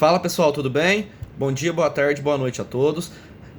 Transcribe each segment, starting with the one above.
Fala pessoal, tudo bem? Bom dia, boa tarde, boa noite a todos.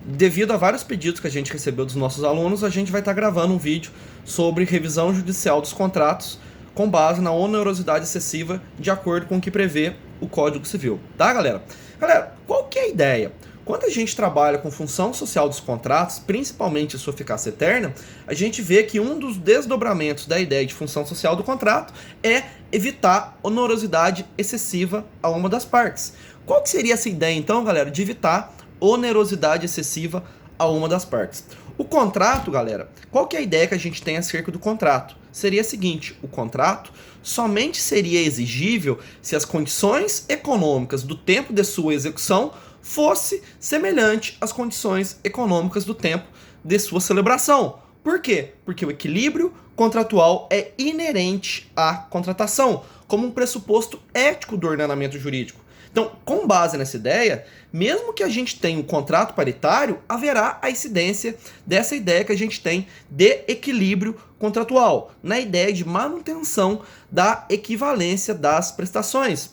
Devido a vários pedidos que a gente recebeu dos nossos alunos, a gente vai estar gravando um vídeo sobre revisão judicial dos contratos com base na onerosidade excessiva de acordo com o que prevê o Código Civil, tá galera? Galera, qual que é a ideia? Quando a gente trabalha com função social dos contratos, principalmente sua eficácia eterna, a gente vê que um dos desdobramentos da ideia de função social do contrato é evitar onerosidade excessiva a uma das partes. Qual que seria essa ideia, então, galera, de evitar onerosidade excessiva a uma das partes? O contrato, galera, qual que é a ideia que a gente tem acerca do contrato? Seria a seguinte: o contrato somente seria exigível se as condições econômicas do tempo de sua execução fosse semelhante às condições econômicas do tempo de sua celebração. Por quê? Porque o equilíbrio contratual é inerente à contratação, como um pressuposto ético do ordenamento jurídico. Então, com base nessa ideia, mesmo que a gente tenha um contrato paritário, haverá a incidência dessa ideia que a gente tem de equilíbrio contratual, na ideia de manutenção da equivalência das prestações.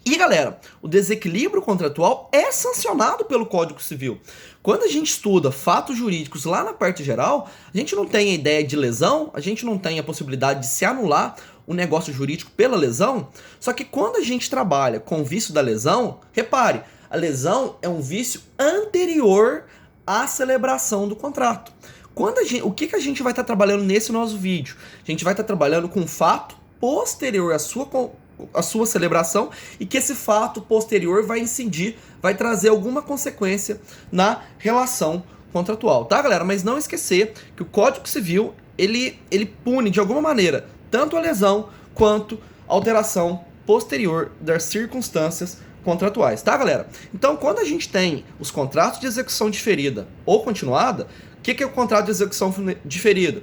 E galera, o desequilíbrio contratual é sancionado pelo Código Civil. Quando a gente estuda fatos jurídicos lá na parte geral, a gente não tem a ideia de lesão, a gente não tem a possibilidade de se anular o negócio jurídico pela lesão. Só que quando a gente trabalha com o vício da lesão, repare, a lesão é um vício anterior à celebração do contrato. O que a gente vai estar trabalhando nesse nosso vídeo? A gente vai estar trabalhando com um fato posterior à sua celebração e que esse fato posterior vai incidir, vai trazer alguma consequência na relação contratual, tá galera? Mas não esquecer que o Código Civil, ele pune de alguma maneira tanto a lesão quanto a alteração posterior das circunstâncias contratuais, tá galera? Então quando a gente tem os contratos de execução diferida ou continuada, o que é o contrato de execução diferida?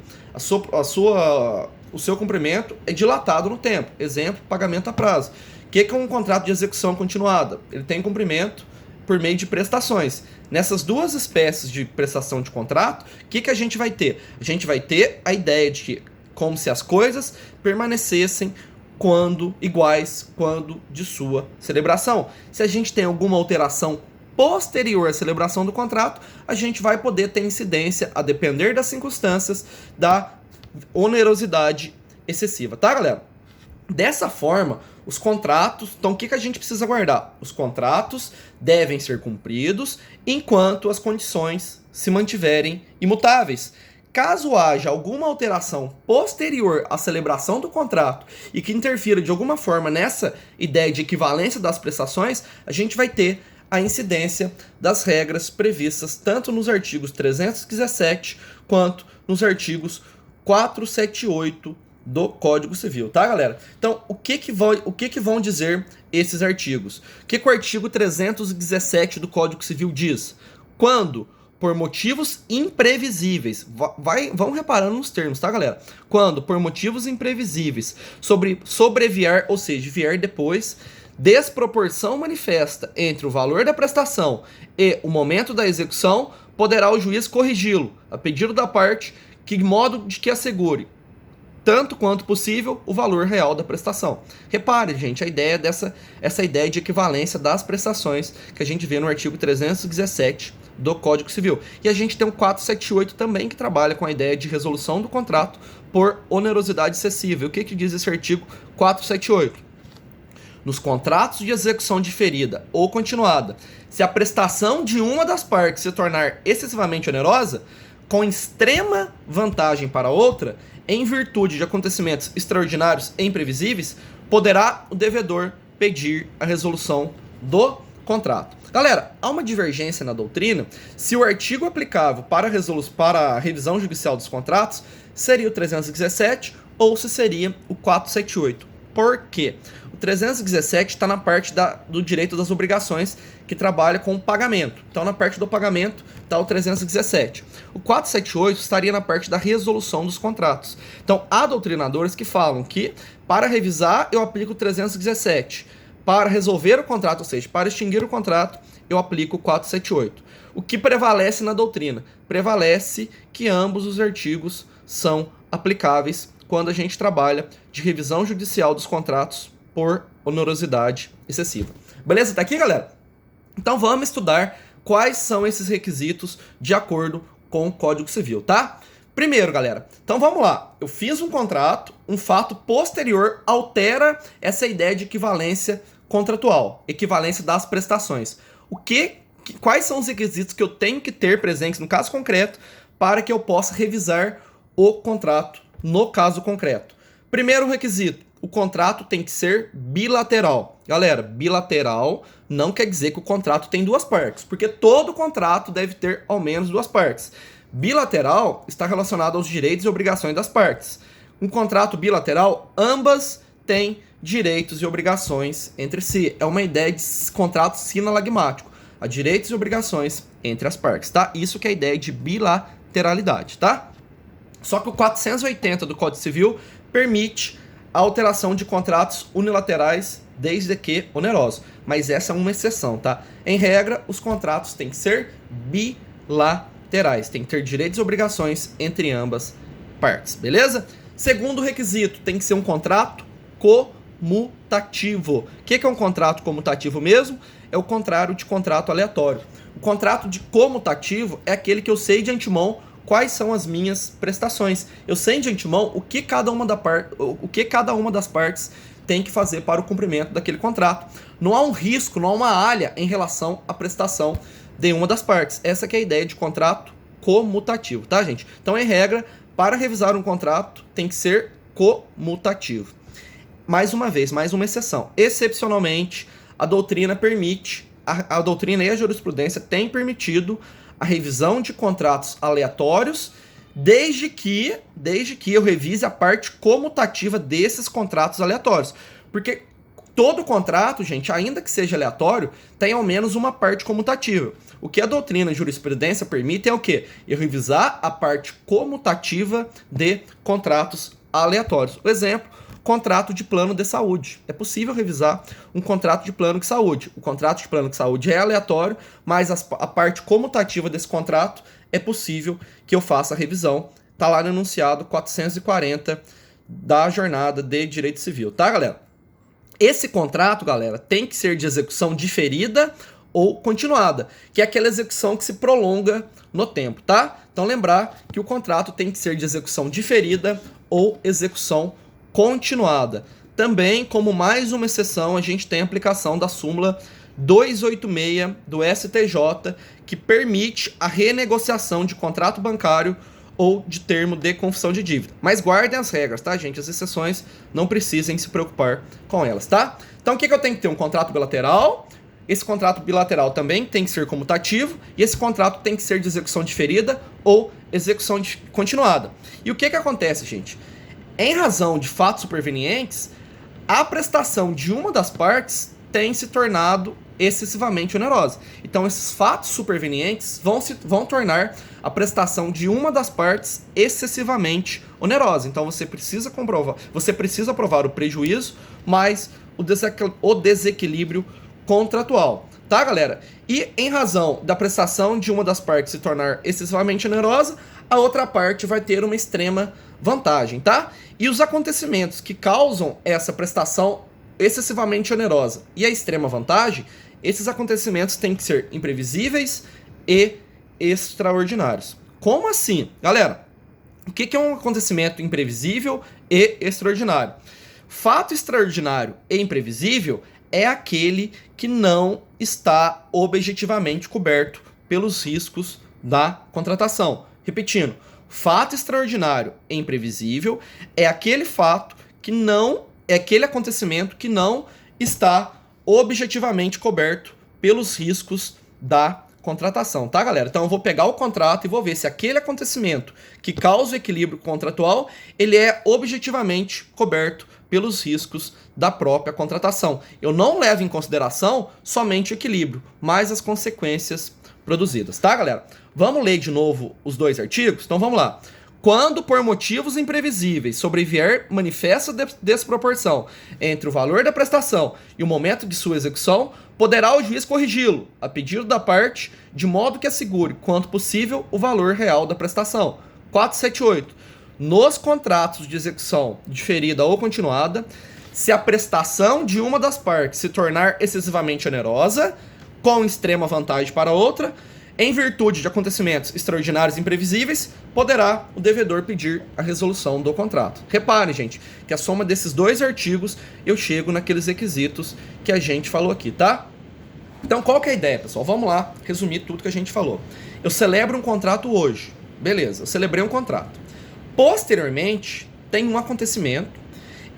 O seu cumprimento é dilatado no tempo. Exemplo, pagamento a prazo. O que é um contrato de execução continuada? Ele tem cumprimento por meio de prestações. Nessas duas espécies de prestação de contrato, o que a gente vai ter? A gente vai ter a ideia de que como se as coisas permanecessem iguais quando de sua celebração. Se a gente tem alguma alteração posterior à celebração do contrato, a gente vai poder ter incidência, a depender das circunstâncias, da onerosidade excessiva, tá galera? Dessa forma, os contratos, então o que a gente precisa guardar? Os contratos devem ser cumpridos enquanto as condições se mantiverem imutáveis. Caso haja alguma alteração posterior à celebração do contrato e que interfira de alguma forma nessa ideia de equivalência das prestações, a gente vai ter a incidência das regras previstas tanto nos artigos 317 quanto nos artigos 478 do Código Civil, tá galera? Então, o que vão dizer esses artigos? O que o artigo 317 do Código Civil diz? Quando, por motivos imprevisíveis, vão reparando nos termos, tá galera? Quando, por motivos imprevisíveis, sobreviar, ou seja, vier depois, desproporção manifesta entre o valor da prestação e o momento da execução, poderá o juiz corrigi-lo, a pedido da parte, que modo de que assegure, tanto quanto possível, o valor real da prestação. Repare, gente, essa ideia de equivalência das prestações que a gente vê no artigo 317 do Código Civil. E a gente tem o 478 também, que trabalha com a ideia de resolução do contrato por onerosidade excessiva. E o que diz esse artigo 478? Nos contratos de execução diferida ou continuada, se a prestação de uma das partes se tornar excessivamente onerosa, com extrema vantagem para a outra, em virtude de acontecimentos extraordinários e imprevisíveis, poderá o devedor pedir a resolução do contrato. Galera, há uma divergência na doutrina se o artigo aplicável para a revisão judicial dos contratos seria o 317 ou se seria o 478. Por quê? O 317 está na parte do direito das obrigações, que trabalha com o pagamento. Então, na parte do pagamento está o 317. O 478 estaria na parte da resolução dos contratos. Então, há doutrinadores que falam que, para revisar, eu aplico o 317. Para resolver o contrato, ou seja, para extinguir o contrato, eu aplico o 478. O que prevalece na doutrina? Prevalece que ambos os artigos são aplicáveis quando a gente trabalha de revisão judicial dos contratos por onerosidade excessiva. Beleza? Tá aqui, galera? Então vamos estudar quais são esses requisitos de acordo com o Código Civil, tá? Primeiro, galera, então vamos lá. Eu fiz um contrato, um fato posterior altera essa ideia de equivalência contratual, equivalência das prestações. Quais são os requisitos que eu tenho que ter presentes no caso concreto para que eu possa revisar o contrato no caso concreto? Primeiro requisito, o contrato tem que ser bilateral. Galera, bilateral não quer dizer que o contrato tem duas partes, porque todo contrato deve ter ao menos duas partes. Bilateral está relacionado aos direitos e obrigações das partes. Um contrato bilateral, ambas têm direitos e obrigações entre si. É uma ideia de contrato sinalagmático. Há direitos e obrigações entre as partes, tá? Isso que é a ideia de bilateralidade, tá? Só que o 480 do Código Civil permite a alteração de contratos unilaterais, desde que onerosos. Mas essa é uma exceção, tá? Em regra, os contratos têm que ser bilaterais. Tem que ter direitos e obrigações entre ambas partes, beleza? Segundo requisito, tem que ser um contrato comutativo. O que é um contrato comutativo mesmo? É o contrário de contrato aleatório. O contrato de comutativo é aquele que eu sei de antemão quais são as minhas prestações. Eu sei de antemão o que cada uma das partes tem que fazer para o cumprimento daquele contrato. Não há um risco, não há uma alha em relação à prestação de uma das partes. Essa que é a ideia de contrato comutativo, tá, gente? Então, em regra, para revisar um contrato, tem que ser comutativo. Mais uma vez, mais uma exceção. Excepcionalmente, a doutrina permite, a doutrina e a jurisprudência têm permitido a revisão de contratos aleatórios, desde que eu revise a parte comutativa desses contratos aleatórios. Porque todo contrato, gente, ainda que seja aleatório, tem ao menos uma parte comutativa. O que a doutrina e a jurisprudência permitem é o quê? Eu revisar a parte comutativa de contratos aleatórios. O exemplo, contrato de plano de saúde. É possível revisar um contrato de plano de saúde. O contrato de plano de saúde é aleatório, mas a parte comutativa desse contrato é possível que eu faça a revisão. Está lá no enunciado 440 da Jornada de Direito Civil, tá, galera? Esse contrato, galera, tem que ser de execução diferida ou continuada, que é aquela execução que se prolonga no tempo, tá? Então lembrar que o contrato tem que ser de execução diferida ou execução continuada. Também, como mais uma exceção, a gente tem a aplicação da súmula 286 do STJ, que permite a renegociação de contrato bancário ou de termo de confissão de dívida. Mas guardem as regras, tá, gente? As exceções não precisem se preocupar com elas, tá? Então, o que eu tenho que ter? Um contrato bilateral. Esse contrato bilateral também tem que ser comutativo e esse contrato tem que ser de execução diferida ou execução continuada. E o que acontece, gente? Em razão de fatos supervenientes, a prestação de uma das partes tem se tornado excessivamente onerosa. Então, esses fatos supervenientes vão tornar a prestação de uma das partes excessivamente onerosa. Então, você precisa provar o prejuízo mais o desequilíbrio contratual. Tá, galera? E em razão da prestação de uma das partes se tornar excessivamente onerosa, a outra parte vai ter uma extrema vantagem, tá? E os acontecimentos que causam essa prestação excessivamente onerosa e a extrema vantagem, esses acontecimentos têm que ser imprevisíveis e extraordinários. Como assim? Galera, o que é um acontecimento imprevisível e extraordinário? Fato extraordinário e imprevisível é aquele que não está objetivamente coberto pelos riscos da contratação. Repetindo, fato extraordinário e imprevisível é aquele fato que não é aquele acontecimento que não está objetivamente coberto pelos riscos da contratação, tá, galera? Então eu vou pegar o contrato e vou ver se aquele acontecimento que causa o equilíbrio contratual, ele é objetivamente coberto pelos riscos da própria contratação. Eu não levo em consideração somente o equilíbrio, mas as consequências produzidas, tá, galera? Vamos ler de novo os dois artigos? Então vamos lá. Quando, por motivos imprevisíveis, sobrevier manifesta desproporção entre o valor da prestação e o momento de sua execução, poderá o juiz corrigi-lo, a pedido da parte, de modo que assegure, quanto possível, o valor real da prestação. 478. Nos contratos de execução diferida ou continuada, se a prestação de uma das partes se tornar excessivamente onerosa, com extrema vantagem para a outra, em virtude de acontecimentos extraordinários e imprevisíveis, poderá o devedor pedir a resolução do contrato. Reparem, gente, que a soma desses dois artigos eu chego naqueles requisitos que a gente falou aqui, tá? Então, qual que é a ideia, pessoal? Vamos lá resumir tudo que a gente falou. Eu celebro um contrato hoje. Beleza, eu celebrei um contrato. Posteriormente, tem um acontecimento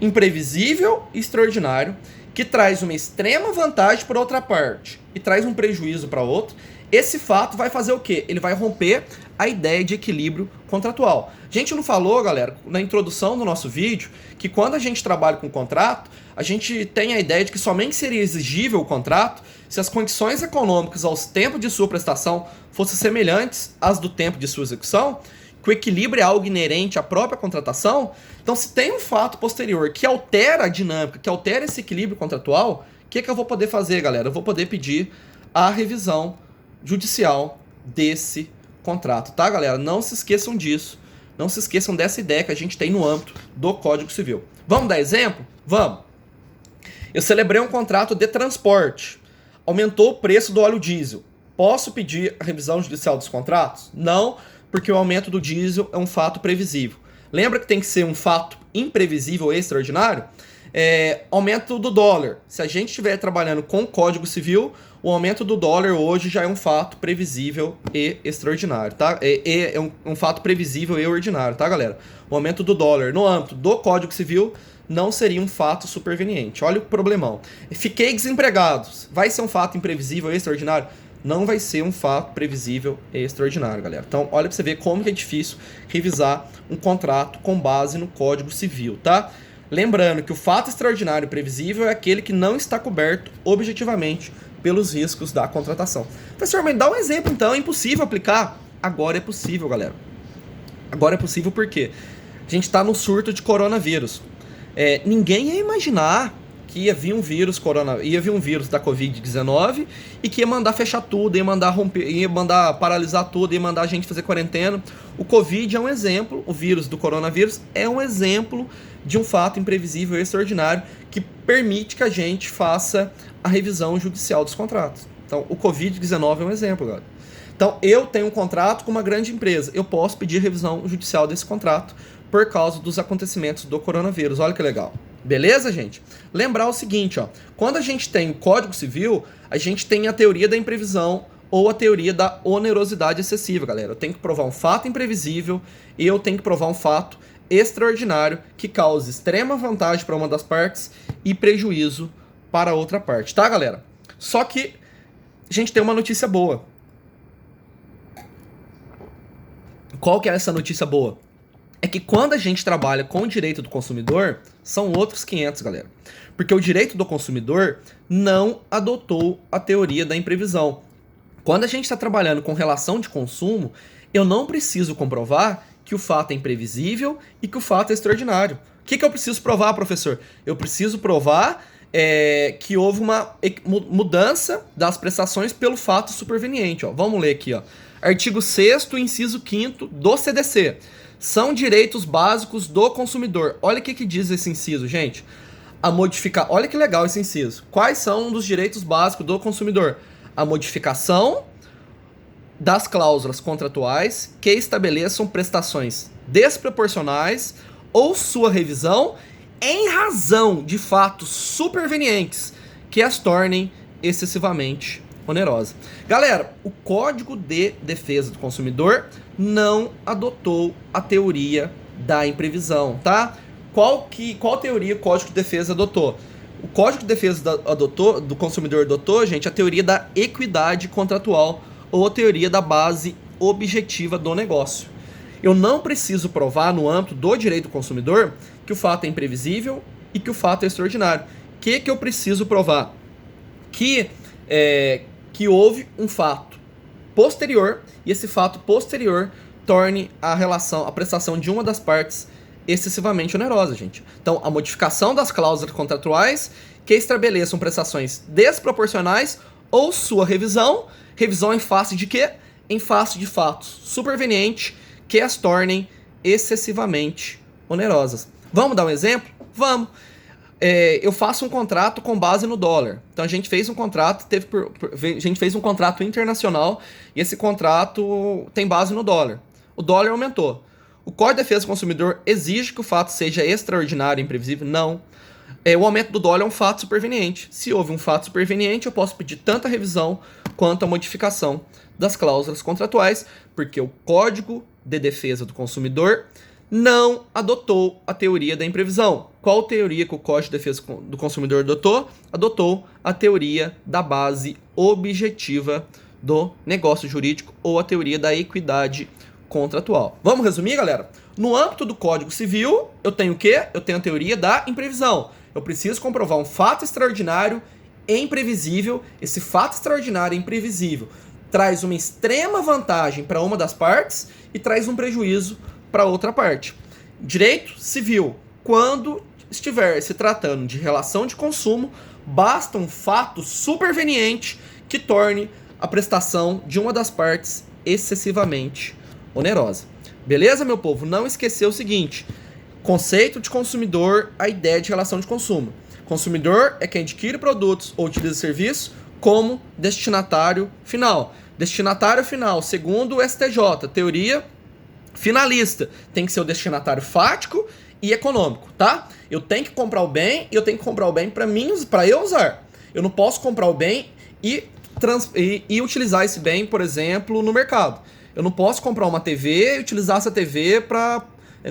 imprevisível e extraordinário que traz uma extrema vantagem para outra parte e traz um prejuízo para outra. Esse fato vai fazer o quê? Ele vai romper a ideia de equilíbrio contratual. A gente não falou, galera, na introdução do nosso vídeo, que quando a gente trabalha com contrato, a gente tem a ideia de que somente seria exigível o contrato se as condições econômicas aos tempos de sua prestação fossem semelhantes às do tempo de sua execução, que o equilíbrio é algo inerente à própria contratação. Então, se tem um fato posterior que altera a dinâmica, que altera esse equilíbrio contratual, o que eu vou poder fazer, galera? Eu vou poder pedir a revisão judicial desse contrato, tá, galera? Não se esqueçam disso. Não se esqueçam dessa ideia que a gente tem no âmbito do Código Civil. Vamos dar exemplo? Vamos. Eu celebrei um contrato de transporte. Aumentou o preço do óleo diesel. Posso pedir a revisão judicial dos contratos? Não, porque o aumento do diesel é um fato previsível. Lembra que tem que ser um fato imprevisível e extraordinário? Aumento do dólar. Se a gente estiver trabalhando com o Código Civil, o aumento do dólar hoje já é um fato previsível e extraordinário, tá? É um fato previsível e ordinário, tá, galera? O aumento do dólar no âmbito do Código Civil não seria um fato superveniente. Olha o problemão. Fiquei desempregado. Vai ser um fato imprevisível e extraordinário? Não vai ser um fato previsível e extraordinário, galera. Então, olha pra você ver como que é difícil revisar um contrato com base no Código Civil, tá? Lembrando que o fato extraordinário e previsível é aquele que não está coberto objetivamente pelos riscos da contratação. Professor, mas dá um exemplo então, é impossível aplicar? Agora é possível, galera. Agora é possível porque a gente está no surto de coronavírus. Ninguém ia imaginar que ia vir um vírus da Covid-19 e que ia mandar fechar tudo, ia mandar romper, ia mandar paralisar tudo, ia mandar a gente fazer quarentena. O Covid é um exemplo, o vírus do coronavírus é um exemplo de um fato imprevisível e extraordinário que permite que a gente faça a revisão judicial dos contratos. Então, o Covid-19 é um exemplo, galera. Então, eu tenho um contrato com uma grande empresa, eu posso pedir revisão judicial desse contrato por causa dos acontecimentos do coronavírus. Olha que legal. Beleza, gente? Lembrar o seguinte, ó, quando a gente tem o Código Civil, a gente tem a teoria da imprevisão ou a teoria da onerosidade excessiva, galera. Eu tenho que provar um fato imprevisível e eu tenho que provar um fato extraordinário que cause extrema vantagem para uma das partes e prejuízo para a outra parte, tá, galera? Só que a gente tem uma notícia boa. Qual que é essa notícia boa? É que quando a gente trabalha com o direito do consumidor, são outros 500, galera. Porque o direito do consumidor não adotou a teoria da imprevisão. Quando a gente está trabalhando com relação de consumo, eu não preciso comprovar que o fato é imprevisível e que o fato é extraordinário. O que eu preciso provar, professor? Eu preciso provar que houve uma mudança das prestações pelo fato superveniente. Ó. Vamos ler aqui. Ó. Artigo 6º, inciso 5º do CDC. São direitos básicos do consumidor. Olha o que diz esse inciso, gente. Olha que legal esse inciso. Quais são os direitos básicos do consumidor? A modificação das cláusulas contratuais que estabeleçam prestações desproporcionais ou sua revisão em razão de fatos supervenientes que as tornem excessivamente onerosas. Galera, o Código de Defesa do Consumidor não adotou a teoria da imprevisão, tá? Qual teoria o Código de Defesa adotou? O Código de Defesa do Consumidor adotou, gente, a teoria da equidade contratual ou a teoria da base objetiva do negócio. Eu não preciso provar no âmbito do direito do consumidor que o fato é imprevisível e que o fato é extraordinário. O que eu preciso provar? Que houve um fato posterior e esse fato posterior torne a prestação de uma das partes excessivamente onerosa, gente. Então, a modificação das cláusulas contratuais que estabeleçam prestações desproporcionais ou sua revisão em face de quê? Em face de fatos supervenientes que as tornem excessivamente onerosas. Vamos dar um exemplo? Vamos. eu faço um contrato com base no dólar. Então a gente fez um contrato, a gente fez um contrato internacional e esse contrato tem base no dólar. O dólar aumentou. O Código de Defesa do Consumidor exige que o fato seja extraordinário e imprevisível? Não. O aumento do dólar é um fato superveniente. Se houve um fato superveniente, eu posso pedir tanto a revisão quanto a modificação das cláusulas contratuais, porque o Código de Defesa do Consumidor não adotou a teoria da imprevisão. Qual teoria que o Código de Defesa do Consumidor adotou? Adotou a teoria da base objetiva do negócio jurídico ou a teoria da equidade contratual. Vamos resumir, galera? No âmbito do Código Civil, eu tenho o quê? Eu tenho a teoria da imprevisão. Eu preciso comprovar um fato extraordinário e imprevisível. Esse fato extraordinário e imprevisível traz uma extrema vantagem para uma das partes e traz um prejuízo para outra parte. Direito civil. Quando estiver se tratando de relação de consumo, basta um fato superveniente que torne a prestação de uma das partes excessivamente onerosa. Beleza, meu povo? Não esquecer o seguinte: conceito de consumidor, a ideia de relação de consumo. Consumidor é quem adquire produtos ou utiliza serviços como destinatário final. Destinatário final, segundo o STJ, teoria finalista, tem que ser o destinatário fático e econômico, tá? Eu tenho que comprar o bem e eu tenho que comprar o bem para eu usar. Eu não posso comprar o bem e utilizar esse bem, por exemplo, no mercado. Eu não posso comprar uma TV e utilizar essa TV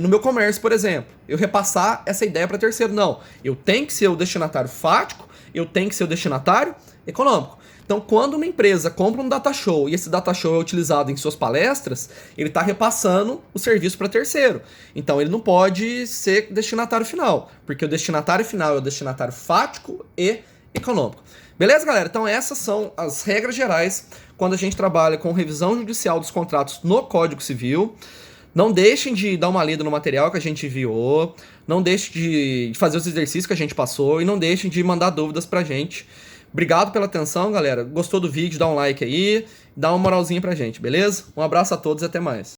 no meu comércio, por exemplo. Eu repassar essa ideia para terceiro. Não. Eu tenho que ser o destinatário fático, eu tenho que ser o destinatário econômico. Então, quando uma empresa compra um data show e esse data show é utilizado em suas palestras, ele está repassando o serviço para terceiro. Então, ele não pode ser destinatário final, porque o destinatário final é o destinatário fático e econômico. Beleza, galera? Então, essas são as regras gerais quando a gente trabalha com revisão judicial dos contratos no Código Civil. Não deixem de dar uma lida no material que a gente enviou, não deixem de fazer os exercícios que a gente passou e não deixem de mandar dúvidas pra gente. Obrigado pela atenção, galera. Gostou do vídeo? Dá um like aí, dá uma moralzinha pra gente, beleza? Um abraço a todos e até mais.